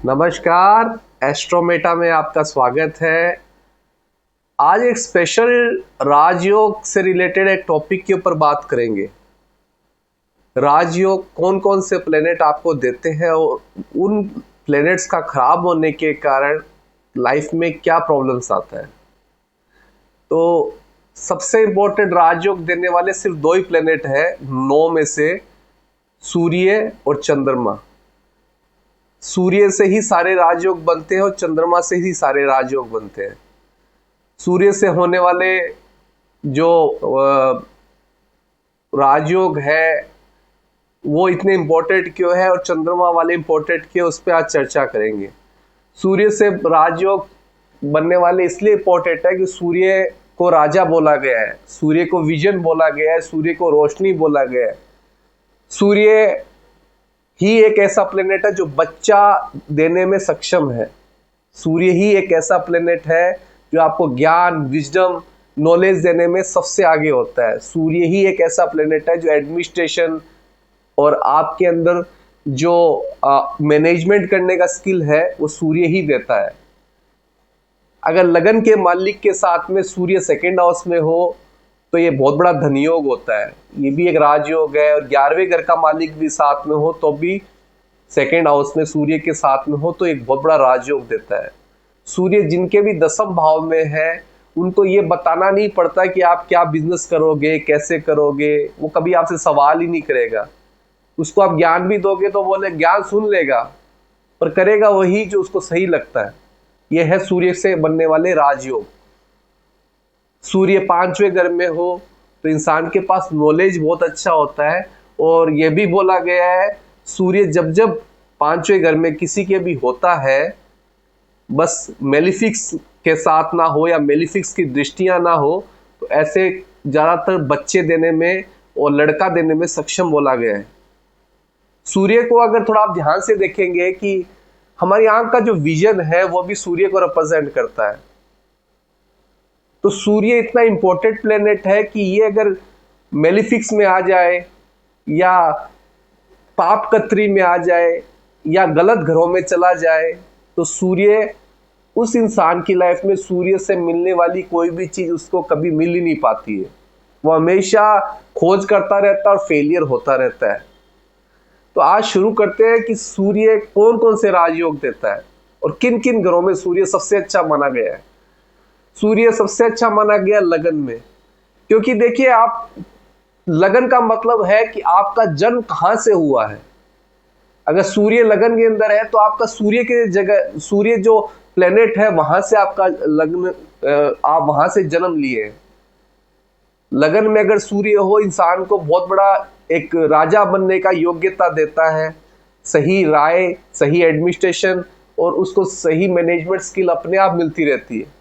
नमस्कार, एस्ट्रोमेटा में आपका स्वागत है। आज एक स्पेशल राजयोग से रिलेटेड एक टॉपिक के ऊपर बात करेंगे। राजयोग कौन कौन से प्लेनेट आपको देते हैं और उन प्लेनेट्स का खराब होने के कारण लाइफ में क्या प्रॉब्लम्स आता है। तो सबसे इम्पोर्टेंट राजयोग देने वाले सिर्फ दो ही प्लेनेट है 9 में से, सूर्य और चंद्रमा। सूर्य से ही सारे राजयोग बनते हैं और चंद्रमा से ही सारे राजयोग बनते हैं। सूर्य से होने वाले जो राजयोग है वो इतने इम्पोर्टेंट क्यों है और चंद्रमा वाले इम्पोर्टेंट क्यों, उस पर आज चर्चा करेंगे। सूर्य से राजयोग बनने वाले इसलिए इम्पोर्टेंट है कि सूर्य को राजा बोला गया है, सूर्य को विजन बोला गया है, सूर्य को रोशनी बोला गया है। सूर्य ही एक ऐसा प्लेनेट है जो बच्चा देने में सक्षम है। सूर्य ही एक ऐसा प्लेनेट है जो आपको ज्ञान, विजडम, नॉलेज देने में सबसे आगे होता है। सूर्य ही एक ऐसा प्लेनेट है जो एडमिनिस्ट्रेशन और आपके अंदर जो मैनेजमेंट करने का स्किल है वो सूर्य ही देता है। अगर लगन के मालिक के साथ में सूर्य सेकंड हाउस में हो तो ये बहुत बड़ा धनयोग होता है, ये भी एक राजयोग है। और 11वें घर का मालिक भी साथ में हो तो भी सेकंड हाउस में सूर्य के साथ में हो तो एक बहुत बड़ा राजयोग देता है। सूर्य जिनके भी 10वें भाव में है उनको ये बताना नहीं पड़ता कि आप क्या बिजनेस करोगे, कैसे करोगे, वो कभी आपसे सवाल ही नहीं करेगा। उसको आप ज्ञान भी दोगे तो बोले ज्ञान सुन लेगा, पर करेगा वही जो उसको सही लगता है। यह है सूर्य से बनने वाले राजयोग। सूर्य 5वें घर में हो तो इंसान के पास नॉलेज बहुत अच्छा होता है। और यह भी बोला गया है सूर्य जब जब 5वें घर में किसी के भी होता है, बस मेलिफिक्स के साथ ना हो या मेलिफिक्स की दृष्टियां ना हो, तो ऐसे ज़्यादातर बच्चे देने में और लड़का देने में सक्षम बोला गया है। सूर्य को अगर थोड़ा आप ध्यान से देखेंगे कि हमारी आंख का जो विजन है वो भी सूर्य को रिप्रेजेंट करता है। तो सूर्य इतना इंपॉर्टेंट प्लेनेट है कि ये अगर मेलिफिक्स में आ जाए या पाप कत्री में आ जाए या गलत घरों में चला जाए तो सूर्य उस इंसान की लाइफ में सूर्य से मिलने वाली कोई भी चीज उसको कभी मिल ही नहीं पाती है। वो हमेशा खोज करता रहता है और फेलियर होता रहता है। तो आज शुरू करते हैं कि सूर्य कौन कौन से राजयोग देता है और किन किन घरों में सूर्य सबसे अच्छा माना गया है। सूर्य सबसे अच्छा माना गया लगन में, क्योंकि देखिए आप, लगन का मतलब है कि आपका जन्म कहां से हुआ है। अगर सूर्य लगन के अंदर है तो आपका सूर्य के जगह, सूर्य जो प्लेनेट है वहां से आपका लग्न, आप वहां से जन्म लिए हैं। लगन में अगर सूर्य हो, इंसान को बहुत बड़ा एक राजा बनने का योग्यता देता है। सही राय, सही एडमिनिस्ट्रेशन और उसको सही मैनेजमेंट स्किल अपने आप मिलती रहती है।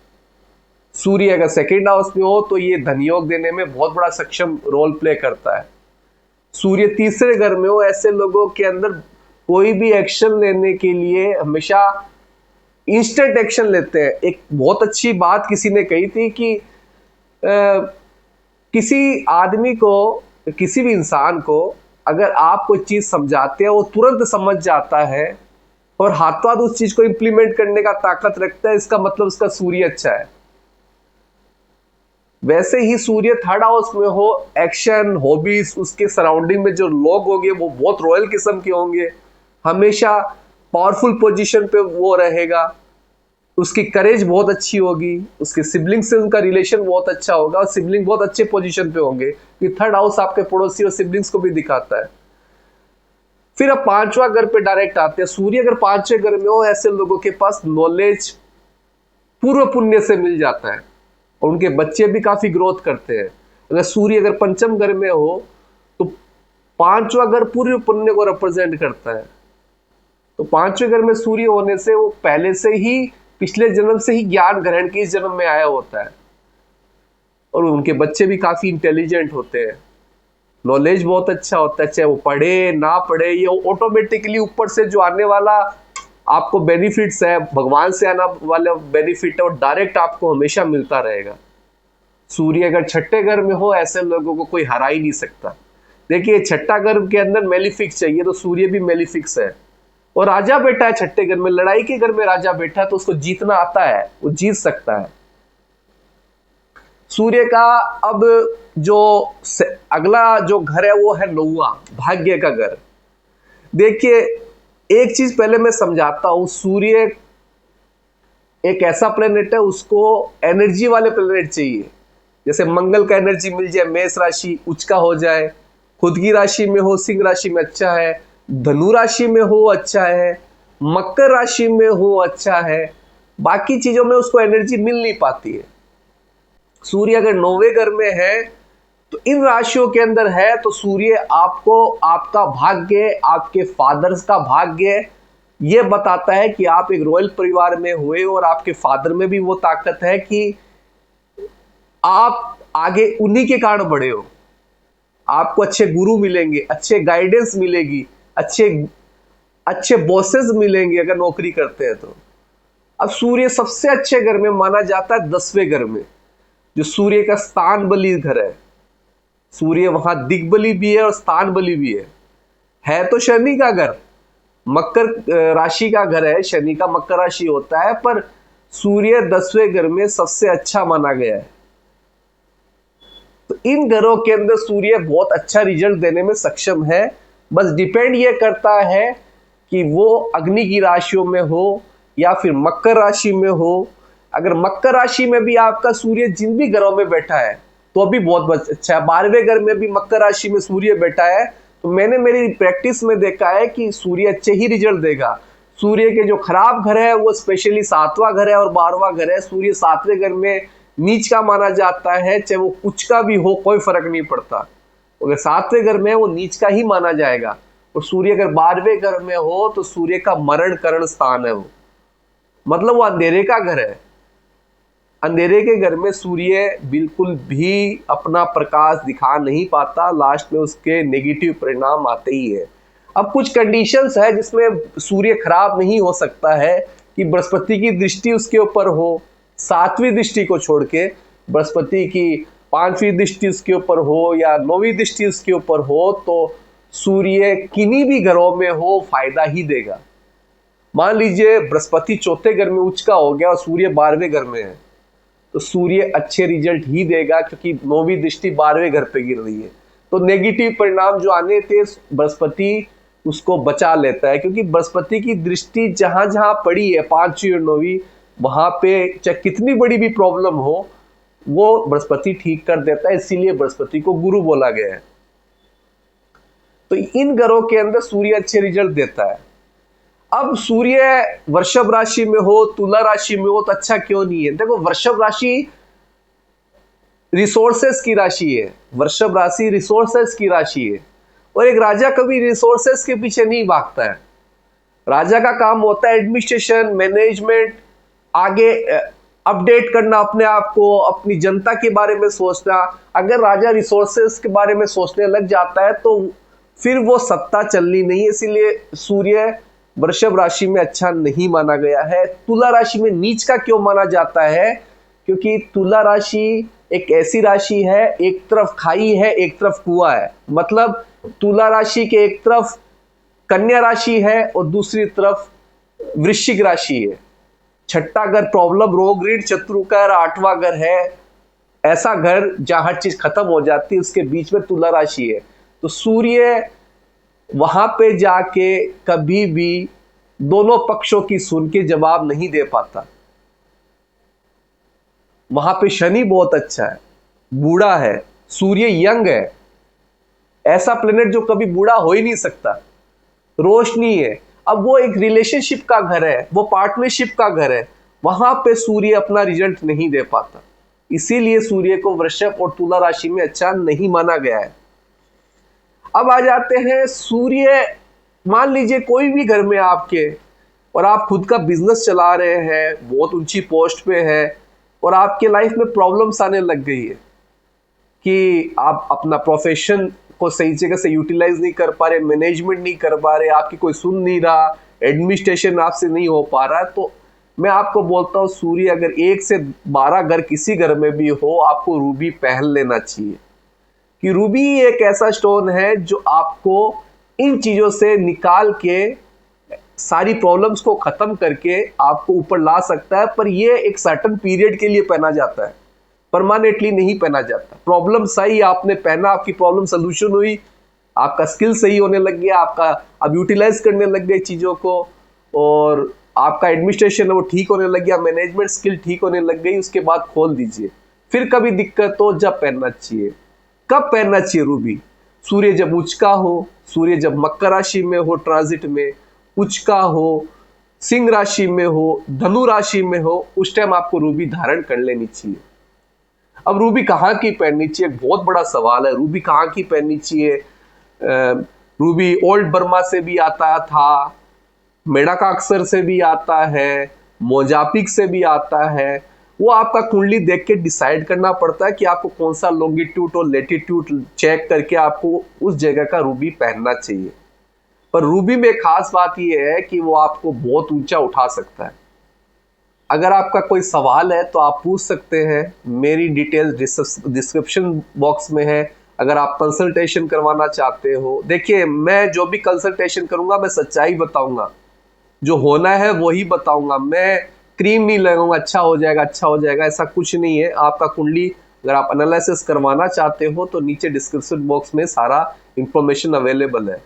सूर्य अगर सेकंड हाउस में हो तो ये धनयोग देने में बहुत बड़ा सक्षम रोल प्ले करता है। सूर्य तीसरे घर में हो, ऐसे लोगों के अंदर कोई भी एक्शन लेने के लिए हमेशा इंस्टेंट एक्शन लेते हैं। एक बहुत अच्छी बात किसी ने कही थी कि किसी आदमी को, किसी भी इंसान को अगर आप कोई चीज समझाते हैं वो तुरंत समझ जाता है और हाथों हाथ उस चीज को इंप्लीमेंट करने का ताकत रखता है, इसका मतलब उसका सूर्य अच्छा है। वैसे ही सूर्य थर्ड हाउस में हो, एक्शन, हॉबीज, उसके सराउंडिंग में जो लोग होंगे वो बहुत रॉयल किस्म के होंगे, हमेशा पावरफुल पोजीशन पे वो रहेगा, उसकी करेज बहुत अच्छी होगी, उसके सिबलिंग से उनका रिलेशन बहुत अच्छा होगा और सिबलिंग बहुत अच्छे पोजीशन पे होंगे, कि थर्ड हाउस आपके पड़ोसी और सिबलिंग्स को भी दिखाता है। फिर अब 5वां घर पे डायरेक्ट आते हैं। सूर्य अगर 5वें घर में हो, ऐसे लोगों के पास नॉलेज पूर्व पुण्य से मिल जाता है और उनके बच्चे भी काफी ग्रोथ करते हैं। अगर सूर्य अगर 5वें घर में हो तो 5वां घर पूर्व पुण्य को रिप्रेजेंट करता है। तो 5वें घर में सूर्य होने से वो पहले से ही, पिछले जन्म से ही ज्ञान ग्रहण के इस जन्म में आया होता है और उनके बच्चे भी काफी इंटेलिजेंट होते हैं, नॉलेज बहुत अच्छा होता है। चाहे वो पढ़े ना पढ़े, ये ऑटोमेटिकली ऊपर से जो आने वाला आपको बेनिफिट्स है, भगवान से आना वाला बेनिफिट है, और डायरेक्ट आपको हमेशा मिलता रहेगा। सूर्य अगर 6ठे घर में हो, ऐसे लोगों को कोई हरा ही नहीं सकता। देखिए 6ठा घर के अंदर मेलिफिक्स चाहिए, तो सूर्य भी मेलिफिक्स है। और राजा बैठा है छठे घर में, लड़ाई के घर में राजा बैठा है, तो उसको जीतना आता है, वो जीत सकता है। सूर्य का अब जो अगला जो घर है वो है 9वां, भाग्य का घर। देखिए, एक चीज पहले मैं समझाता हूं, सूर्य एक ऐसा प्लेनेट है, उसको एनर्जी वाले प्लेनेट चाहिए। जैसे मंगल का एनर्जी मिल जाए, मेष राशि उच्च का हो जाए, खुद की राशि में हो, सिंह राशि में अच्छा है, धनु राशि में हो अच्छा है, मकर राशि में हो अच्छा है, बाकी चीजों में उसको एनर्जी मिल नहीं पाती है। सूर्य अगर 9वें घर में है तो इन राशियों के अंदर है, तो सूर्य आपको आपका भाग्य, आपके फादर्स का भाग्य ये बताता है कि आप एक रॉयल परिवार में हुए, और आपके फादर में भी वो ताकत है कि आप आगे उन्हीं के कारण बढ़े हो। आपको अच्छे गुरु मिलेंगे, अच्छे गाइडेंस मिलेगी, अच्छे अच्छे बॉसेस मिलेंगे अगर नौकरी करते हैं तो। अब सूर्य सबसे अच्छे घर में माना जाता है 10वें घर में, जो सूर्य का स्थान बली घर है। सूर्य वहां दिग्बली भी है और स्थान बली भी है तो शनि का घर, मकर राशि का घर है, शनि का मकर राशि होता है, पर सूर्य 10वें घर में सबसे अच्छा माना गया है। तो इन घरों के अंदर सूर्य बहुत अच्छा रिजल्ट देने में सक्षम है। बस डिपेंड ये करता है कि वो अग्नि की राशियों में हो या फिर मकर राशि में हो। अगर मकर राशि में भी आपका सूर्य जिन भी घरों में बैठा है तो भी बहुत अच्छा है। 12वें घर में भी मकर राशि में सूर्य बैठा है तो मैंने मेरी प्रैक्टिस में देखा है कि सूर्य अच्छे ही रिजल्ट देगा। सूर्य के जो खराब घर है वो स्पेशली 7वां घर है और 12वां घर है। सूर्य 7वें घर में नीच का माना जाता है, चाहे वो कुछ का भी हो कोई फर्क नहीं पड़ता। अगर 7वें घर में है वो नीच का ही माना जाएगा। और सूर्य अगर 12वें घर में हो तो सूर्य का मरण करण स्थान है, वो मतलब वो अंधेरे का घर है। अंधेरे के घर में सूर्य बिल्कुल भी अपना प्रकाश दिखा नहीं पाता, लास्ट में उसके नेगेटिव परिणाम आते ही है। अब कुछ कंडीशंस है जिसमें सूर्य खराब नहीं हो सकता है कि बृहस्पति की दृष्टि उसके ऊपर हो, 7वीं दृष्टि को छोड़ के बृहस्पति की 5वीं दृष्टि उसके ऊपर हो या 9वीं दृष्टि उसके ऊपर हो, तो सूर्य किन्हीं भी घरों में हो फायदा ही देगा। मान लीजिए बृहस्पति 4थे घर में उच्च का हो गया और सूर्य 12वें घर में है, तो सूर्य अच्छे रिजल्ट ही देगा क्योंकि 9वीं दृष्टि 12वें घर पे गिर रही है। तो नेगेटिव परिणाम जो आने थे बृहस्पति उसको बचा लेता है, क्योंकि बृहस्पति की दृष्टि जहां जहां पड़ी है 5वीं और 9वीं, वहां पे चाहे कितनी बड़ी भी प्रॉब्लम हो वो बृहस्पति ठीक कर देता है। इसीलिए बृहस्पति को गुरु बोला गया है। तो इन घरों के अंदर सूर्य अच्छे रिजल्ट देता है। अब सूर्य वृषभ राशि में हो, तुला राशि में हो तो अच्छा क्यों नहीं है? देखो, वृषभ राशि रिसोर्सेस की राशि है, वृषभ राशि रिसोर्सेस की राशि है, और एक राजा कभी रिसोर्सेस के पीछे नहीं भागता है। राजा का काम होता है एडमिनिस्ट्रेशन, मैनेजमेंट, आगे अपडेट करना अपने आप को, अपनी जनता के बारे में सोचना। अगर राजा रिसोर्सेस के बारे में सोचने लग जाता है तो फिर वो सत्ता चलनी नहीं है। इसीलिए सूर्य वृषभ राशि में अच्छा नहीं माना गया है। तुला राशि में नीच का क्यों माना जाता है? क्योंकि तुला राशि एक ऐसी राशि है, एक तरफ खाई है एक तरफ कुआं है। मतलब तुला राशि के एक तरफ कन्या राशि है और दूसरी तरफ वृश्चिक राशि है। छठा घर प्रॉब्लम, रोग, ऋण, शत्रु का, 8वां घर है ऐसा घर जहां हर चीज खत्म हो जाती है, उसके बीच में तुला राशि है। तो सूर्य वहां पे जाके कभी भी दोनों पक्षों की सुन के जवाब नहीं दे पाता। वहां पे शनि बहुत अच्छा है, बूढ़ा है, सूर्य यंग है, ऐसा प्लेनेट जो कभी बूढ़ा हो ही नहीं सकता, रोशनी है। अब वो एक रिलेशनशिप का घर है, वो पार्टनरशिप का घर है, वहां पे सूर्य अपना रिजल्ट नहीं दे पाता। इसीलिए सूर्य को वृषभ और तुला राशि में अच्छा नहीं माना गया है। अब आ जाते हैं सूर्य, मान लीजिए कोई भी घर में आपके और आप खुद का बिजनेस चला रहे हैं, बहुत ऊंची पोस्ट पे है और आपके लाइफ में प्रॉब्लम्स आने लग गई है कि आप अपना प्रोफेशन को सही जगह से यूटिलाइज नहीं कर पा रहे, मैनेजमेंट नहीं कर पा रहे, आपकी कोई सुन नहीं रहा, एडमिनिस्ट्रेशन आपसे नहीं हो पा रहा है, तो मैं आपको बोलता हूँ सूर्य अगर 1 से 12 घर किसी घर में भी हो, आपको रूबी पहन लेना चाहिए। कि रूबी एक ऐसा स्टोन है जो आपको इन चीजों से निकाल के सारी प्रॉब्लम्स को खत्म करके आपको ऊपर ला सकता है, पर ये एक सर्टेन पीरियड के लिए पहना जाता है, परमानेंटली नहीं पहना जाता। प्रॉब्लम सही आपने पहना, आपकी प्रॉब्लम सोल्यूशन हुई, आपका स्किल सही होने लग गया, आपका अब यूटिलाइज करने लग गए चीज़ों को, और आपका एडमिनिस्ट्रेशन है वो ठीक होने लग गया, मैनेजमेंट स्किल ठीक होने लग गई, उसके बाद खोल दीजिए। फिर कभी दिक्कत हो जब पहनना चाहिए। कब पहनना चाहिए रूबी? सूर्य जब उचका हो, सूर्य जब मकर राशि में हो, ट्रांजिट में उचका हो, सिंह राशि में हो, धनु राशि में हो, उस टाइम आपको रूबी धारण कर लेनी चाहिए। अब रूबी कहाँ की पहननी चाहिए, बहुत बड़ा सवाल है। रूबी कहाँ की पहननी चाहिए? रूबी ओल्ड बर्मा से भी आता था, मेडाका अक्सर से भी आता है, मोजापिक से भी आता है। वो आपका कुंडली देख के डिसाइड करना पड़ता है कि आपको कौन सा लॉन्गिट्यूड और लेटिट्यूड चेक करके आपको उस जगह का रूबी पहनना चाहिए। पर रूबी में खास बात यह है कि वो आपको बहुत ऊंचा उठा सकता है। अगर आपका कोई सवाल है तो आप पूछ सकते हैं, मेरी डिटेल्स डिस्क्रिप्शन बॉक्स में है। अगर आप कंसल्टेशन करवाना चाहते हो, देखिए मैं जो भी कंसल्टेशन करूंगा मैं सच्चाई बताऊंगा, जो होना है वही बताऊंगा। मैं क्रीम नहीं लगाऊंगा अच्छा हो जाएगा अच्छा हो जाएगा, ऐसा कुछ नहीं है। आपका कुंडली अगर आप एनालिसिस करवाना चाहते हो तो नीचे डिस्क्रिप्शन बॉक्स में सारा इंफॉर्मेशन अवेलेबल है।